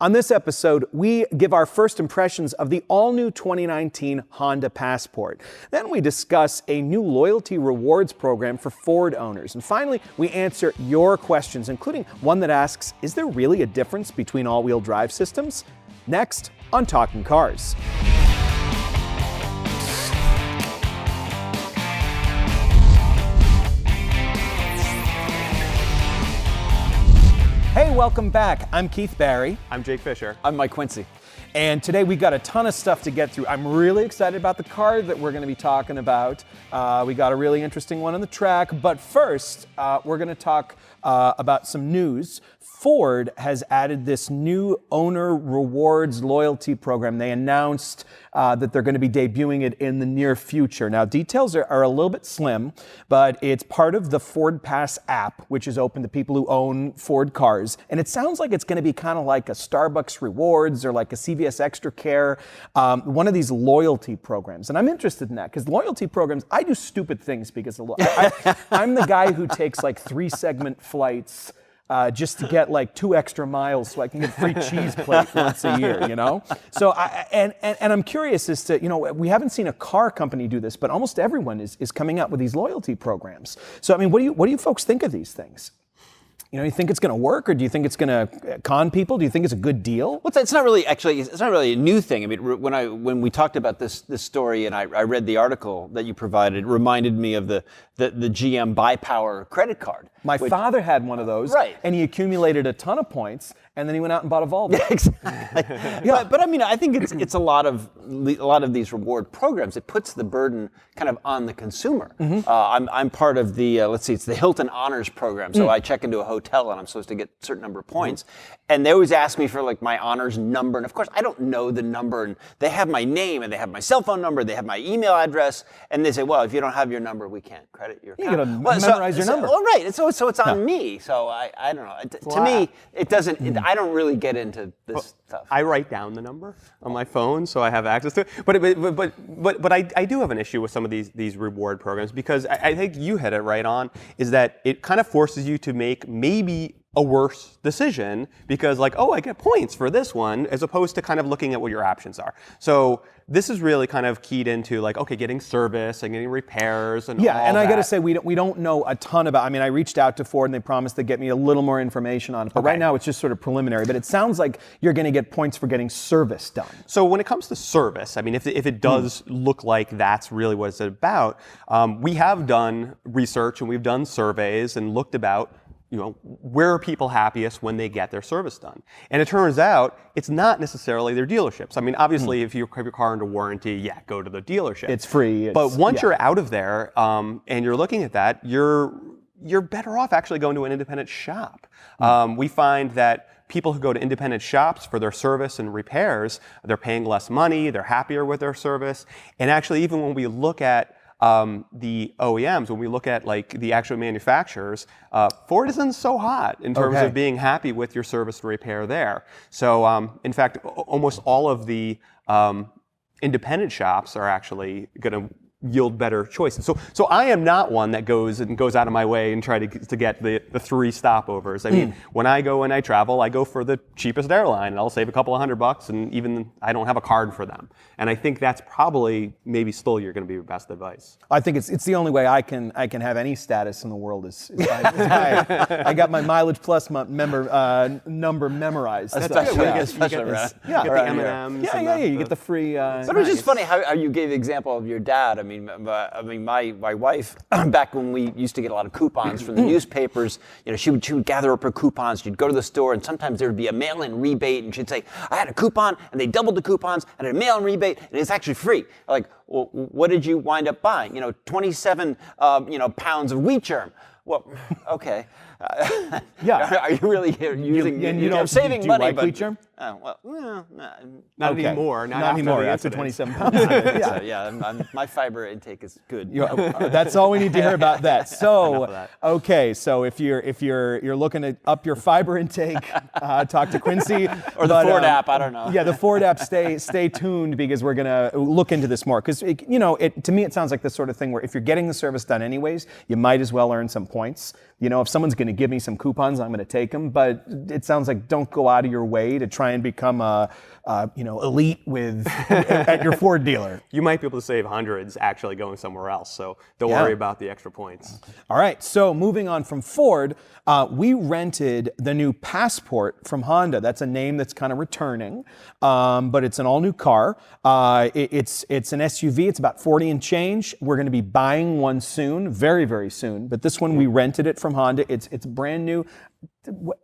On this episode, we give our first impressions of the all-new 2019 Honda Passport. Then we discuss a new loyalty rewards program for Ford owners. And finally, we answer your questions, including one that asks, is there really a difference between all-wheel drive systems? Next on Talking Cars. Hey, welcome back. I'm Keith Barry. I'm Jake Fisher. I'm Mike Quincy. And today we got a ton of stuff to get through. I'm really excited about the car that we're going to be talking about. We got a really interesting one on the track. But first, we're going to talk about some news. Ford has added this new owner rewards loyalty program. They announced that they're going to be debuting it in the near future. Now, details are a little bit slim, but it's part of the Ford Pass app, which is open to people who own Ford cars. And it sounds like it's going to be kind of like a Starbucks Rewards or like a CVS Extra Care, one of these loyalty programs. And I'm interested in that because loyalty programs, I do stupid things because I'm the guy who takes like 3-segment flights just to get like 2 extra miles so I can get free cheese plate once a year, you know? So, and I'm curious as to, we haven't seen a car company do this, but almost everyone is coming up with these loyalty programs. So, I mean, what do you folks think of these things? You think it's going to work, or do you think it's going to con people? Do you think it's a good deal? Well, it's not really a new thing. I mean, when we talked about this story and I read the article that you provided, it reminded me of the GM Buy Power credit card. My father had one of those, right? And he accumulated a ton of points, and then he went out and bought a Volvo. Yeah, exactly. Yeah. But I mean, I think it's a lot of these reward programs. It puts the burden kind of on the consumer. Mm-hmm. I'm part of the it's the Hilton Honors program. So I check into a hotel and I'm supposed to get a certain number of points, and they always ask me for like my honors number, and of course I don't know the number, and they have my name and they have my cell phone number, they have my email address, and they say, well, if you don't have your number, we can't credit your account. You gotta memorize your number. Well, right. So it's on me. So I don't know. To me, it doesn't. I don't really get into this stuff. I write down the number on my phone, so I have access to it. But I do have an issue with some of these reward programs because I think you hit it right on. Is that it kind of forces you to make maybe a worse decision because I get points for this one, as opposed to kind of looking at what your options are. So this is really kind of keyed into getting service and getting repairs and all and I that. got to say, we don't know a ton about. I mean, I reached out to Ford and they promised to get me a little more information on it. But right now it's just sort of preliminary. But it sounds like you're going to get points for getting service done. So when it comes to service, I mean, if it does look like that's really what it's about, we have done research and we've done surveys and looked about where are people happiest when they get their service done? And it turns out it's not necessarily their dealerships. I mean, obviously, if you have your car under warranty, go to the dealership. It's free. But once you're out of there and you're looking at that, you're better off actually going to an independent shop. We find that people who go to independent shops for their service and repairs, they're paying less money, they're happier with their service. And actually, even when we look at the OEMs, when we look at the actual manufacturers, Ford isn't so hot in terms of being happy with your service and repair there. So in fact, almost all of the independent shops are actually going to yield better choices. So I am not one that goes out of my way and try to get the 3 stopovers. I mean, when I go and I travel, I go for the cheapest airline, and I'll save a couple of $100, and even I don't have a card for them. And I think that's probably maybe still going to be your best advice. I think it's the only way I can have any status in the world is I got my Mileage Plus number memorized. That's so, you get the M&Ms. You get the free. But it was just funny how you gave the example of your dad. I mean, my wife, back when we used to get a lot of coupons from the newspapers, she would gather up her coupons. She'd go to the store, and sometimes there would be a mail-in rebate, and she'd say, I had a coupon, and they doubled the coupons, and a mail-in rebate, and it's actually free. Like, well, what did you wind up buying? 27 pounds of wheat germ. Well, okay. Are you really using? You're saving money, like but wheat germ? Not anymore. Not anymore. After 27 pounds. My fiber intake is good. That's all we need to hear about that. So, so if you're looking to up your fiber intake, talk to Quincy or the Ford app. I don't know. Yeah, the Ford app. Stay tuned because we're gonna look into this more. Because to me it sounds like the sort of thing where if you're getting the service done anyways, you might as well earn some points. If someone's going to give me some coupons, I'm going to take them. But it sounds like don't go out of your way to try and become elite at your Ford dealer. You might be able to save hundreds actually going somewhere else, so don't worry about the extra points. All right, so moving on from Ford, we rented the new Passport from Honda. That's a name that's kind of returning, but it's an all-new car. It's an SUV. It's about 40 and change. We're going to be buying one soon, very, very soon. But this one, we rented it from Honda. It's brand new.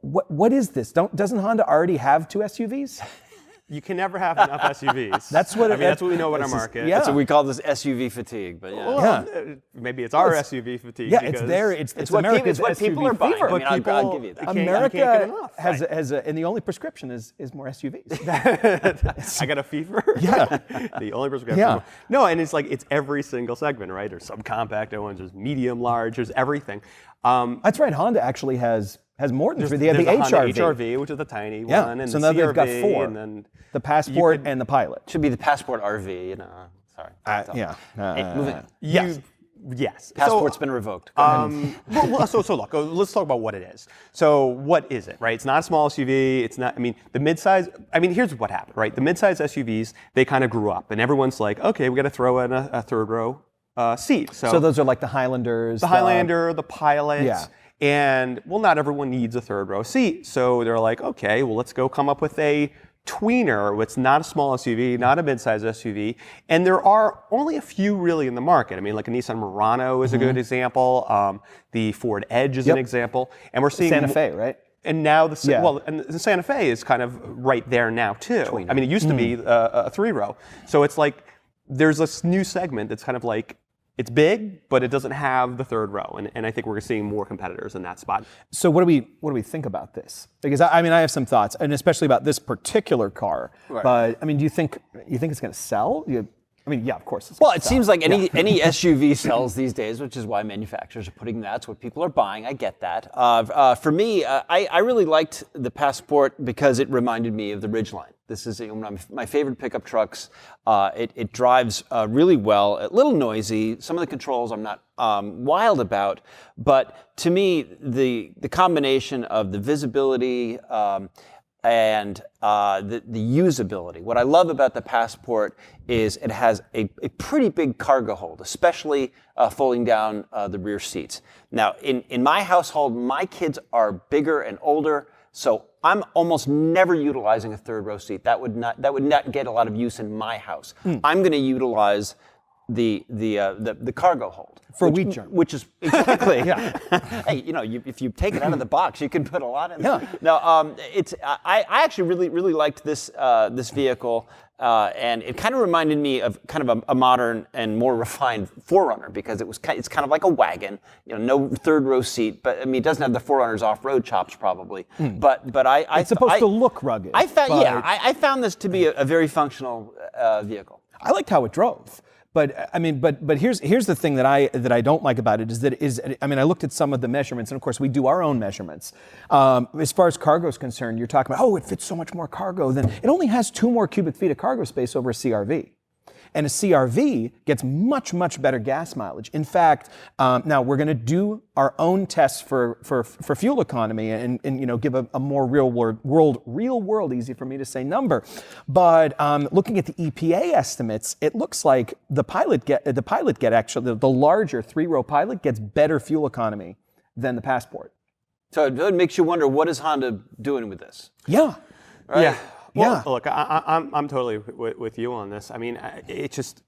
What is this? Doesn't Honda already have 2 SUVs? You can never have enough SUVs. That's what that's what we know about our market. Yeah. That's what we call this SUV fatigue. But Maybe it's our SUV fatigue. Yeah, it's there. It's what America's people SUV are buying. fever. I mean, I'll give you that. America you can't get enough. has and the only prescription is more SUVs. I got a fever. Yeah. The only prescription. Yeah. No, and it's every single segment, right? There's subcompact ones, there's medium, large, there's everything. That's right. Honda actually has more than 3. They have There's the a Honda HRV. HRV, which is the tiny Yeah. one, and So the now CRV, they've got 4. and then The Passport and the Pilot. Should be the Passport RV. Sorry. Moving on. Yes. Passport's been revoked. So look, let's talk about what it is. So what is it, right? It's not a small SUV. It's not, the midsize, here's what happened, right? The midsize SUVs, they kind of grew up, and everyone's like, okay, we got to throw in a third row seat. So those are like the Highlanders. The Highlander, the Pilot. Yeah. And, well, not everyone needs a third row seat. So they're like, okay, well, let's go come up with a tweener. It's not a small SUV, not a midsize SUV. And there are only a few really in the market. Like a Nissan Murano is a good example. The Ford Edge is an example. And we're seeing Santa Fe, right? And now and the Santa Fe is kind of right there now too. Tweener. It used to be a 3-row. So it's like there's this new segment that's kind of like, it's big, but it doesn't have the third row, and I think we're seeing more competitors in that spot. So what do we think about this? Because I have some thoughts, and especially about this particular car. Right. But do you think it's going to sell? Yeah, of course. It seems like any SUV sells these days, which is why manufacturers are putting that's what people are buying. I get that. For me, I really liked the Passport because it reminded me of the Ridgeline. This is one of my favorite pickup trucks. It drives really well, a little noisy. Some of the controls I'm not wild about, but to me, the combination of the visibility and the usability. What I love about the Passport is it has a pretty big cargo hold, especially folding down the rear seats. Now, in my household, my kids are bigger and older, so I'm almost never utilizing a third row seat. That would not get a lot of use in my house. I'm going to utilize the cargo hold for wheat germ, which is exactly Hey, if you take it out of the box, you can put a lot in there. Yeah. Now, I actually really liked this vehicle. And it kind of reminded me of kind of a modern and more refined 4Runner because it's kind of like a wagon, no third row seat, but it doesn't have the 4Runner's off-road chops probably. But it's supposed to look rugged. I found this to be a very functional vehicle. I liked how it drove. But here's the thing that I don't like about it is I looked at some of the measurements, and of course we do our own measurements. As far as cargo is concerned, you're talking about, it fits so much more cargo. Then it only has 2 more cubic feet of cargo space over a CRV. And a CRV gets much, much better gas mileage. In fact, now we're going to do our own tests for fuel economy and give a more real world, easy for me to say number. But looking at the EPA estimates, it looks like the Pilot actually the larger 3-row Pilot gets better fuel economy than the Passport. So it makes you wonder, what is Honda doing with this? Yeah. Right? Yeah. Well, look, I'm totally with you on this. It just,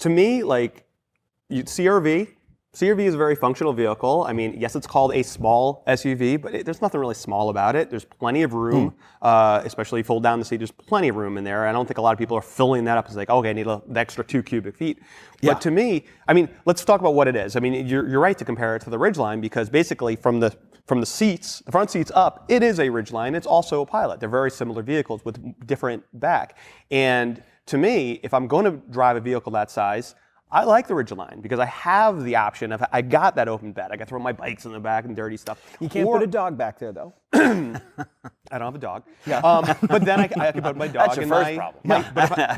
to me, CRV is a very functional vehicle. Yes, it's called a small SUV, but there's nothing really small about it. There's plenty of room, especially fold down the seat. There's plenty of room in there. I don't think a lot of people are filling that up as like, okay, I need the extra 2 cubic feet. Yeah. But to me, let's talk about what it is. You're right to compare it to the Ridgeline because basically from the seats, the front seats up, it is a Ridgeline. It's also a Pilot. They're very similar vehicles with different back. And to me, if I'm going to drive a vehicle that size, I like the Ridgeline because I have the option of, I got that open bed. I can throw my bikes in the back and dirty stuff. You can't put a dog back there, though. I don't have a dog. Yeah. But then I can put my dog That's your in first problem.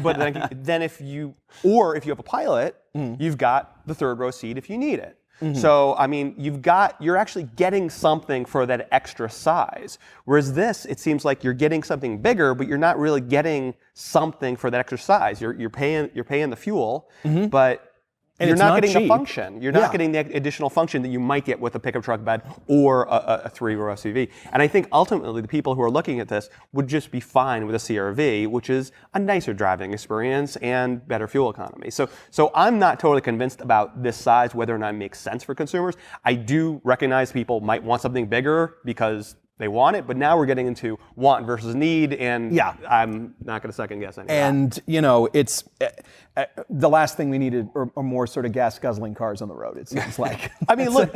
but then if you have a Pilot, you've got the third row seat if you need it. So, I mean, you're actually getting something for that extra size. Whereas this, it seems like you're getting something bigger, but you're not really getting something for that extra size. You're paying the fuel, but And you're it's not not getting the cheap. function. You're not getting the additional function that you might get with a pickup truck bed or a three-row SUV. And I think ultimately the people who are looking at this would just be fine with a CR-V, which is a nicer driving experience and better fuel economy. So I'm not totally convinced about this size, whether or not it makes sense for consumers. I do recognize people might want something bigger because they want it, but now we're getting into want versus need, and I'm not going to second guess any of that. And, it's the last thing we needed are more sort of gas guzzling cars on the road, it seems like. I mean, look,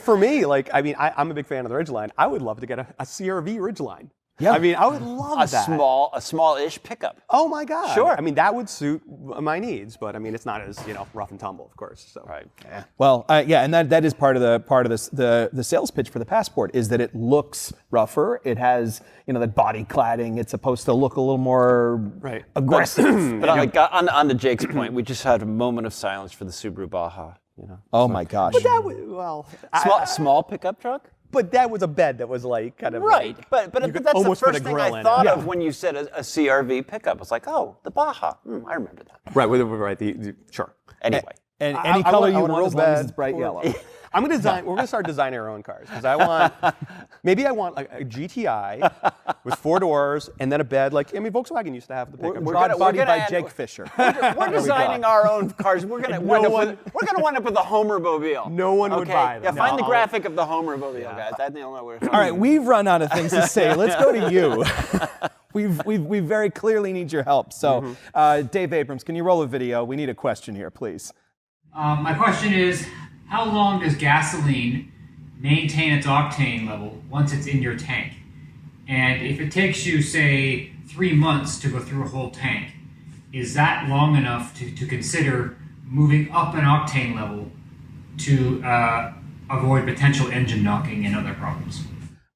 for me, I'm a big fan of the Ridgeline. I would love to get a CR-V Ridgeline. Yeah. I mean, I would love that. A small-ish pickup. Oh my God. Sure. I mean, that would suit my needs, but I mean, it's not as rough and tumble, of course. So. Right. Yeah. Well, and that is part of the sales pitch for the Passport is that it looks rougher. It has that body cladding. It's supposed to look a little more aggressive. But on to Jake's point, we just had a moment of silence for the Subaru Baja. Oh my gosh. But that was Small pickup truck. But that was a bed that was like kind of Right, like, but you could that's the almost put first a thing grill I in thought it. of when you said a CR-V pickup. It's like, oh, the Baja. I remember that. Right, sure. Anyway. And any color you want want a as long as bed it's bright yellow. We're going to start designing our own cars because I want a GTI with 4 doors and then a bed Volkswagen used to have the pickup. Body by Jake Fisher. We're designing our own cars. We're going to wind up with the Homer-mobile. No one would buy them. Yeah, find the graphic of the Homer-mobile, guys. I think you'll know where it's All right, we've run out of things to say. Let's go to you. We very clearly need your help. So, Dave Abrams, can you roll a video? We need a question here, please. My question is, how long does gasoline maintain its octane level once it's in your tank? And if it takes you, say, 3 months to go through a whole tank, is that long enough to consider moving up an octane level to avoid potential engine knocking and other problems?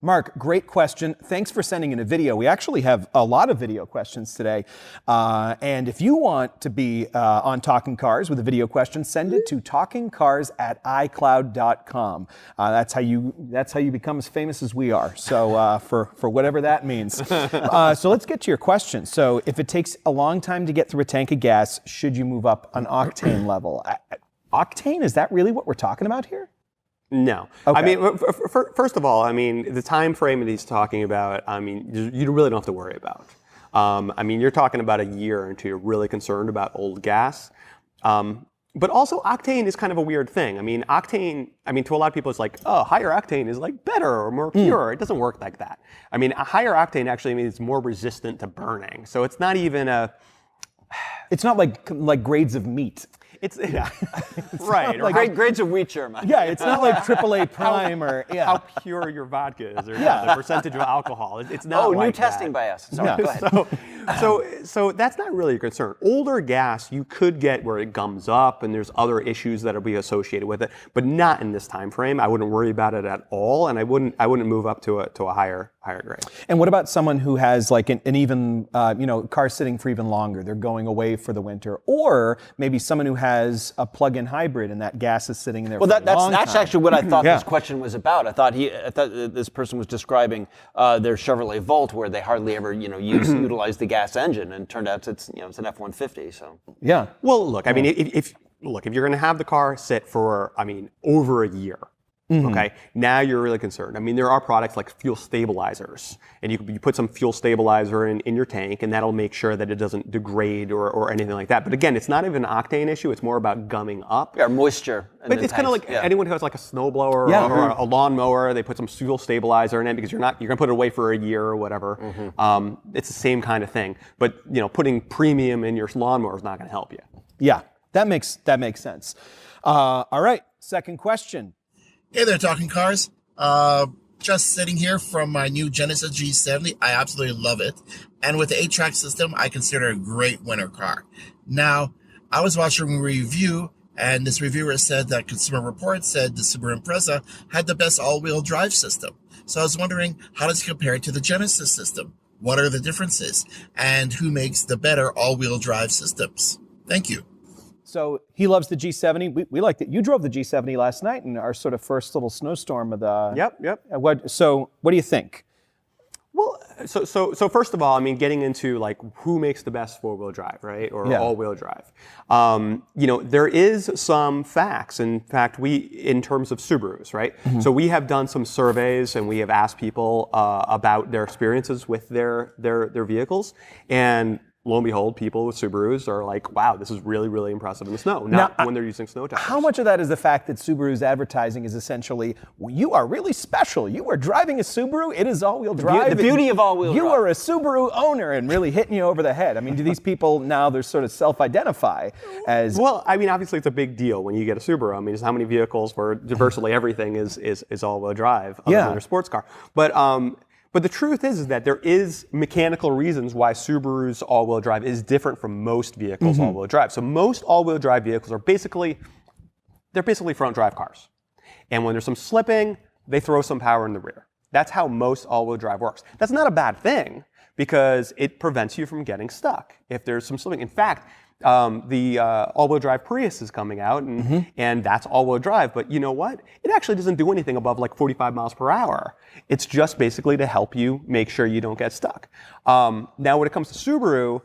Mark, great question. Thanks for sending in a video. We actually have a lot of video questions today. And if you want to be on Talking Cars with a video question, send it to talkingcars@icloud.com. That's how you become as famous as we are. So for whatever that means. So let's get to your question. So if it takes a long time to get through a tank of gas, should you move up an octane level? Octane, is that really what we're talking about here? No. Okay. I mean, first of all, I mean, the time frame that he's talking about, I mean, you really don't have to worry about. I mean, you're talking about a year until you're really concerned about old gas. But also, octane is kind of a weird thing. I mean, octane, to a lot of people, it's like, oh, higher octane is like better or more pure. It doesn't work like that. I mean, a higher octane actually means it's more resistant to burning. So it's not even It's not like grades of meat. It's right. Like grades of wheat germ. Yeah, it's not like AAA Prime or how pure your vodka is or the percentage of alcohol. It's not like new testing by us. Sorry, go ahead. So that's not really a concern. Older gas, you could get where it gums up and there's other issues that will be associated with it, but not in this time frame. I wouldn't worry about it at all, and I wouldn't move up to a higher grade. And what about someone who has like an even car sitting for even longer? They're going away for the winter, or maybe someone who has a plug-in hybrid and that gas is sitting there. Well, for a long that's time. actually what I thought this question was about. I thought this person was describing their Chevrolet Volt, where they hardly ever utilize the gas engine, and turned out it's an F-150. So yeah. Well, look, I mean, if you're going to have the car sit for over a year. Okay, now you're really concerned. I mean, there are products like fuel stabilizers, and you put some fuel stabilizer in your tank, and that'll make sure that it doesn't degrade or anything like that. But again, it's not even an octane issue. It's more about gumming up. Yeah, moisture. But it's kind of like anyone who has like a snowblower or a lawnmower, they put some fuel stabilizer in it because you're going to put it away for a year or whatever. It's the same kind of thing. But putting premium in your lawnmower is not going to help you. Yeah, that makes sense. All right, second question. Hey there, Talking Cars. Just sitting here from my new Genesis G70. I absolutely love it. And with the 8-track system, I consider it a great winter car. Now, I was watching a review, and this reviewer said that Consumer Reports said the Subaru Impreza had the best all-wheel drive system. So I was wondering, how does it compare to the Genesis system? What are the differences? And who makes the better all-wheel drive systems? Thank you. So he loves the G70. We liked it. You drove the G70 last night in our sort of first little snowstorm of the. Yep. What do you think? Well, so first of all, I mean, getting into like who makes the best four-wheel drive, right, or all-wheel drive. There is some facts. In fact, in terms of Subarus, right? So we have done some surveys and we have asked people about their experiences with their vehicles, and lo and behold, people with Subarus are like, wow, this is really, really impressive in the snow, not when they're using snow tires. How much of that is the fact that Subaru's advertising is essentially, well, you are really special. You are driving a Subaru. It is all-wheel drive. The beauty of all-wheel drive. You are a Subaru owner, and really hitting you over the head. I mean, do these people now, they're sort of self-identify as... Well, I mean, obviously it's a big deal when you get a Subaru. I mean, just how many vehicles where virtually everything is all-wheel drive other than their sports car. But the truth is that there is mechanical reasons why Subaru's all-wheel drive is different from most vehicles' all-wheel drive. So most all-wheel drive vehicles are basically front drive cars. And when there's some slipping, they throw some power in the rear. That's how most all-wheel drive works. That's not a bad thing because it prevents you from getting stuck if there's some slipping. In fact, the all-wheel drive Prius is coming out, and that's all-wheel drive. But you know what? It actually doesn't do anything above like 45 miles per hour. It's just basically to help you make sure you don't get stuck. Now, when it comes to Subaru,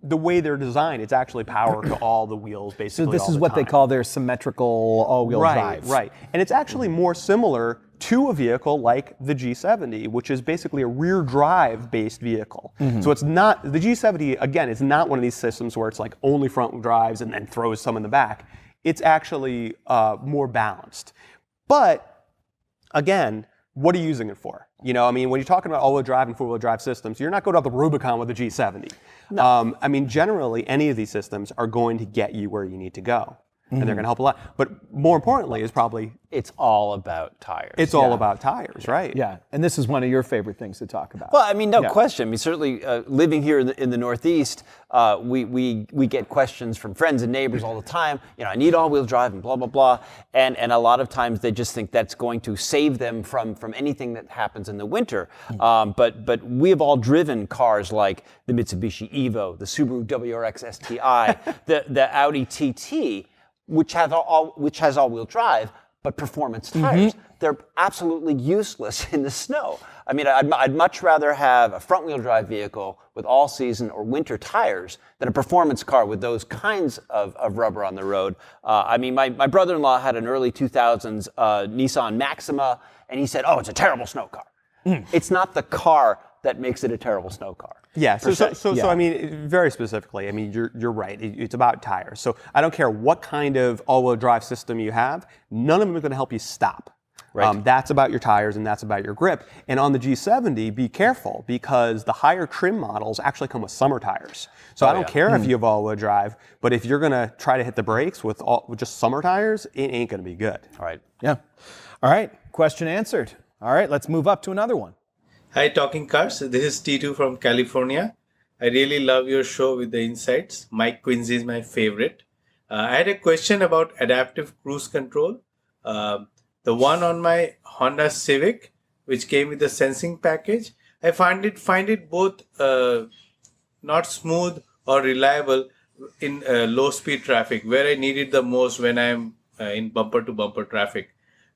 the way they're designed, it's actually power to all the wheels, basically. So this is what they call their symmetrical all-wheel drive. Right. And it's actually more similar to a vehicle like the G70, which is basically a rear drive based vehicle. So it's not, the G70, again, it's not one of these systems where it's like only front drives and then throws some in the back. It's actually more balanced. But again, what are you using it for? You know, I mean, when you're talking about all-wheel drive and four-wheel drive systems, you're not going up the Rubicon with the G70. No. I mean, generally, any of these systems are going to get you where you need to go. And they're going to help a lot. But more importantly is probably... It's all about tires. It's all about tires, right? Yeah, and this is one of your favorite things to talk about. Well, I mean, no question. I mean, certainly living here in the Northeast, we get questions from friends and neighbors all the time. You know, I need all-wheel drive and blah, blah, blah. And a lot of times they just think that's going to save them from anything that happens in the winter. But we have all driven cars like the Mitsubishi Evo, the Subaru WRX STI, the Audi TT, which has all-wheel drive, but performance tires. They're absolutely useless in the snow. I mean, I'd much rather have a front-wheel drive vehicle with all-season or winter tires than a performance car with those kinds of rubber on the road. I mean, my brother-in-law had an early 2000s Nissan Maxima, and he said, oh, it's a terrible snow car. It's not the car that makes it a terrible snow car. Yeah, so I mean, very specifically, I mean, you're right. It's about tires. So I don't care what kind of all-wheel drive system you have, none of them are going to help you stop. Right. That's about your tires and that's about your grip. And on the G70, be careful because the higher trim models actually come with summer tires. So I don't care if you have all-wheel drive, but if you're going to try to hit the brakes with just summer tires, it ain't going to be good. All right. Yeah. All right. Question answered. All right. Let's move up to another one. Hi, Talking Cars. This is T2 from California. I really love your show with the insights. Mike Quincy is my favorite. I had a question about adaptive cruise control. The one on my Honda Civic, which came with the sensing package, I find it both not smooth or reliable in low speed traffic, where I need it the most when I'm in bumper to bumper traffic.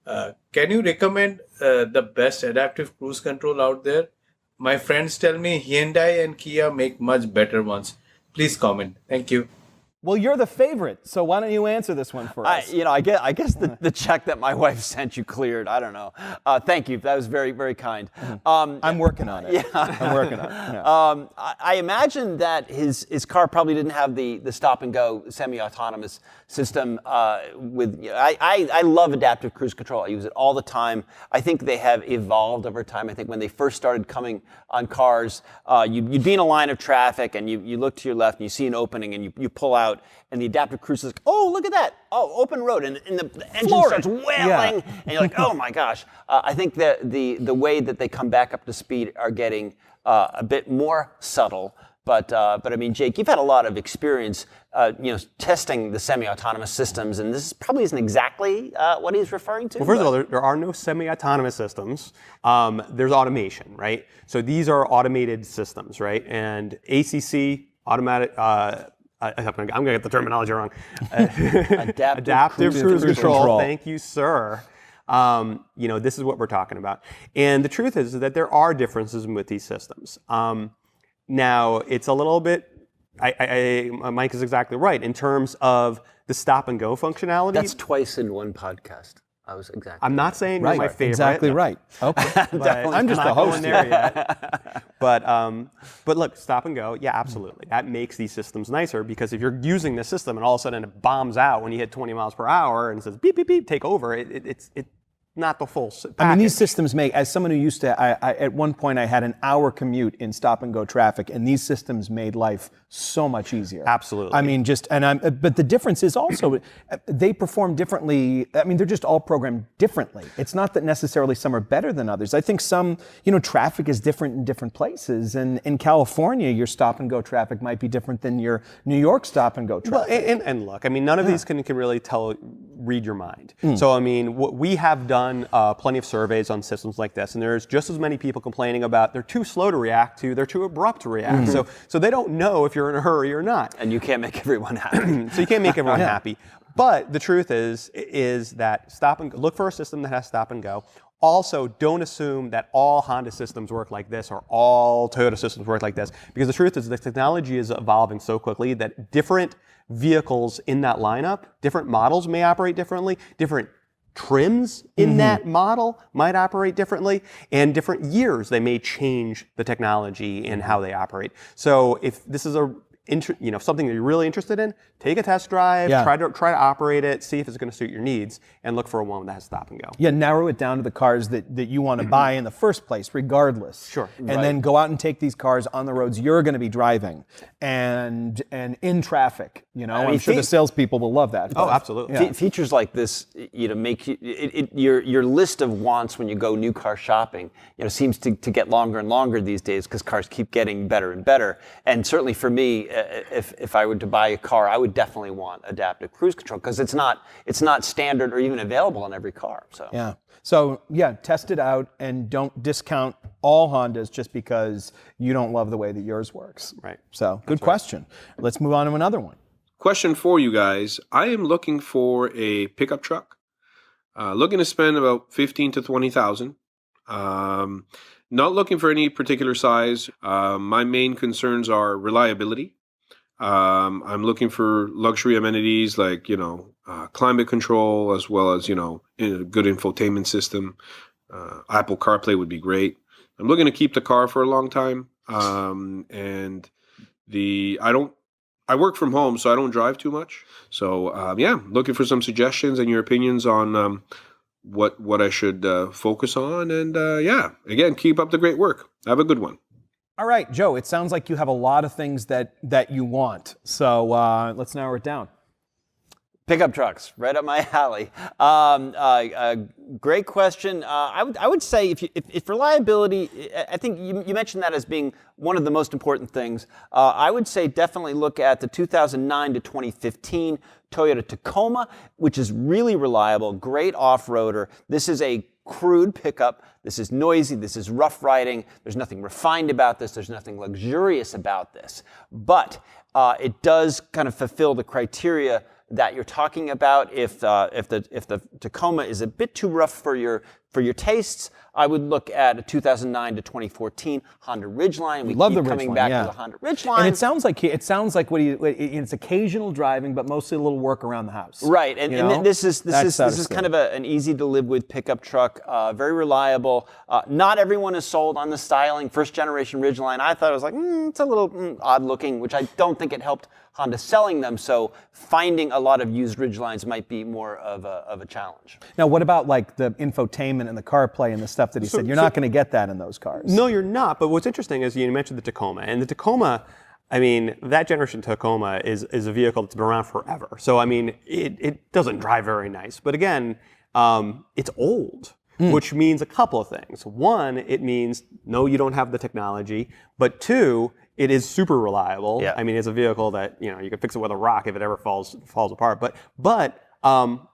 Can you recommend the best adaptive cruise control out there? My friends tell me Hyundai and Kia make much better ones. Please comment. Thank you. Well, you're the favorite, so why don't you answer this one for us? I guess the check that my wife sent you cleared. I don't know. Thank you. That was very, very kind. I'm working on it. Yeah. I'm working on it. Yeah. I imagine that his car probably didn't have the stop and go semi-autonomous system. I love adaptive cruise control. I use it all the time. I think they have evolved over time. I think when they first started coming on cars, you'd be in a line of traffic and you look to your left and you see an opening and you pull out. And the adaptive cruise is like, oh, look at that. Oh, open road. And the engine starts wailing. And you're like, oh, my gosh. I think that the way that they come back up to speed are getting a bit more subtle. But I mean, Jake, you've had a lot of experience, testing the semi-autonomous systems. And this probably isn't exactly what he's referring to. Well, first of all, there are no semi-autonomous systems. There's automation, right? So these are automated systems, right? And ACC, automatic... I'm going to get the terminology wrong. Adaptive cruise control. control. Thank you, sir. This is what we're talking about. And the truth is that there are differences with these systems. Now, it's a little bit, Mike is exactly right, in terms of the stop and go functionality. That's twice in one podcast. I was exactly. I'm not saying Right, you're my favorite. exactly right. Okay, But I'm just the not going host there here. yet. But look, stop and go, yeah, absolutely. That makes these systems nicer because if you're using the system and all of a sudden it bombs out when you hit 20 miles per hour and says beep, beep, beep, take over, it's not the full package. I mean, these systems make, as someone who used to, at one point I had an hour commute in stop and go traffic, and these systems made life so much easier. Absolutely. I mean, but the difference is also, they perform differently. I mean, they're just all programmed differently. It's not that necessarily some are better than others. I think some, traffic is different in different places. And in California, your stop and go traffic might be different than your New York stop and go traffic. Well, and look, I mean, none of these can really read your mind. So, I mean, what we have done plenty of surveys on systems like this, and there's just as many people complaining about they're too slow to react to, they're too abrupt to react. So they don't know if you're in a hurry or not. And you can't make everyone happy. So you can't make everyone happy. But the truth is that look for a system that has stop and go. Also, don't assume that all Honda systems work like this or all Toyota systems work like this, because the truth is the technology is evolving so quickly that different vehicles in that lineup, different models may operate differently, different trims in that model might operate differently, and different years they may change the technology and how they operate. So if this is something that you're really interested in, take a test drive, try to operate it, see if it's going to suit your needs, and look for one that has stop and go. Yeah, narrow it down to the cars that you want to buy in the first place, regardless. Sure. And then go out and take these cars on the roads you're going to be driving, and in traffic. I'm sure the salespeople will love that. Oh, absolutely. Yeah. Features like this, make you, your list of wants when you go new car shopping, seems to get longer and longer these days because cars keep getting better and better. And certainly for me, if I were to buy a car, I would definitely want adaptive cruise control because it's not standard or even available on every car. So test it out and don't discount all Hondas just because you don't love the way that yours works. Right. So good question. Let's move on to another one. Question for you guys. I am looking for a pickup truck. Looking to spend about $15,000 to $20,000. Not looking for any particular size. My main concerns are reliability. I'm looking for luxury amenities like, climate control as well as, a good infotainment system. Apple CarPlay would be great. I'm looking to keep the car for a long time. I work from home, so I don't drive too much. So, looking for some suggestions and your opinions on what I should focus on. And, again, keep up the great work. Have a good one. All right, Joe, it sounds like you have a lot of things that you want. So let's narrow it down. Pickup trucks, right up my alley. Great question. I would say if reliability, I think you mentioned that as being one of the most important things. I would say definitely look at the 2009 to 2015 Toyota Tacoma, which is really reliable, great off-roader. This is a crude pickup. This is noisy. This is rough riding. There's nothing refined about this. There's nothing luxurious about this. But it does kind of fulfill the criteria that you're talking about. If the Tacoma is a bit too rough for your tastes, I would look at a 2009 to 2014 Honda Ridgeline. We love keep the coming Ridgeline, back yeah. to the Honda Ridgeline. And it sounds like it's occasional driving, but mostly a little work around the house. Right, and this is kind of an easy to live with pickup truck, very reliable. Not everyone is sold on the styling. First generation Ridgeline, I thought it was like it's a little odd looking, which I don't think it helped Honda selling them. So finding a lot of used Ridgelines might be more of a challenge. Now, what about like the infotainment and the CarPlay and the stuff that he said? You're not going to get that in those cars. No, you're not. But what's interesting is you mentioned the Tacoma. And the Tacoma, I mean, that generation Tacoma is a vehicle that's been around forever. So, I mean, it doesn't drive very nice. But again, it's old, which means a couple of things. One, it means, no, you don't have the technology. But two, it is super reliable. Yeah. I mean, it's a vehicle that, you can fix it with a rock if it ever falls apart. But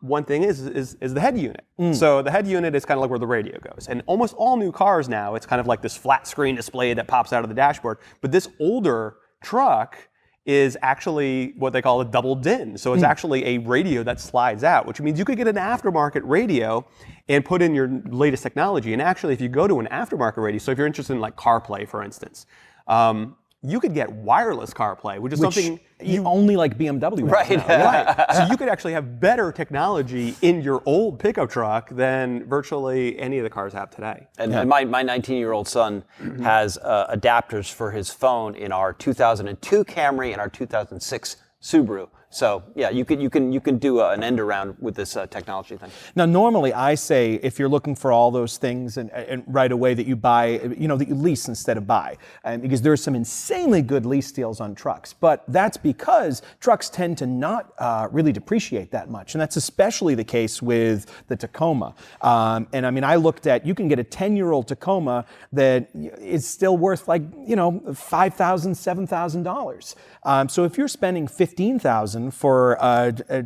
one thing is the head unit. So the head unit is kind of like where the radio goes. And almost all new cars now, it's kind of like this flat screen display that pops out of the dashboard. But this older truck, is actually what they call a double DIN. So it's actually a radio that slides out, which means you could get an aftermarket radio and put in your latest technology. And actually, if you go to an aftermarket radio, so if you're interested in like CarPlay, for instance, you could get wireless CarPlay, which is something you only like BMW. Right. right. So you could actually have better technology in your old pickup truck than virtually any of the cars have today. And my 19-year-old son has adapters for his phone in our 2002 Camry and our 2006 Subaru. So yeah, you can do an end around with this technology thing. Now, normally I say if you're looking for all those things and right away that you buy, that you lease instead of buy, because there's some insanely good lease deals on trucks. But that's because trucks tend to not really depreciate that much, and that's especially the case with the Tacoma. And I mean, I looked at, you can get a 10-year-old Tacoma that is still worth like $5,000, $7,000. So if you're spending $15,000 for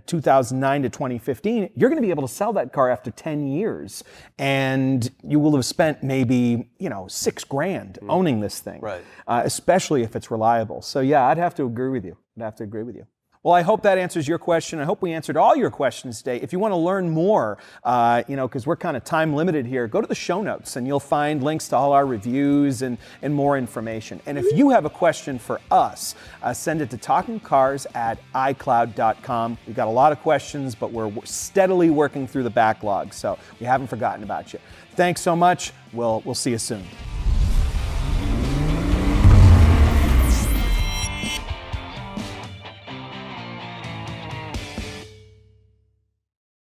2009 to 2015, you're going to be able to sell that car after 10 years, and you will have spent maybe $6,000 owning this thing, Right. Especially if it's reliable. So yeah, I'd have to agree with you. Well, I hope that answers your question. I hope we answered all your questions today. If you want to learn more, because we're kind of time limited here, go to the show notes and you'll find links to all our reviews and more information. And if you have a question for us, send it to TalkingCars@iCloud.com. We've got a lot of questions, but we're steadily working through the backlog, so we haven't forgotten about you. Thanks so much. We'll see you soon.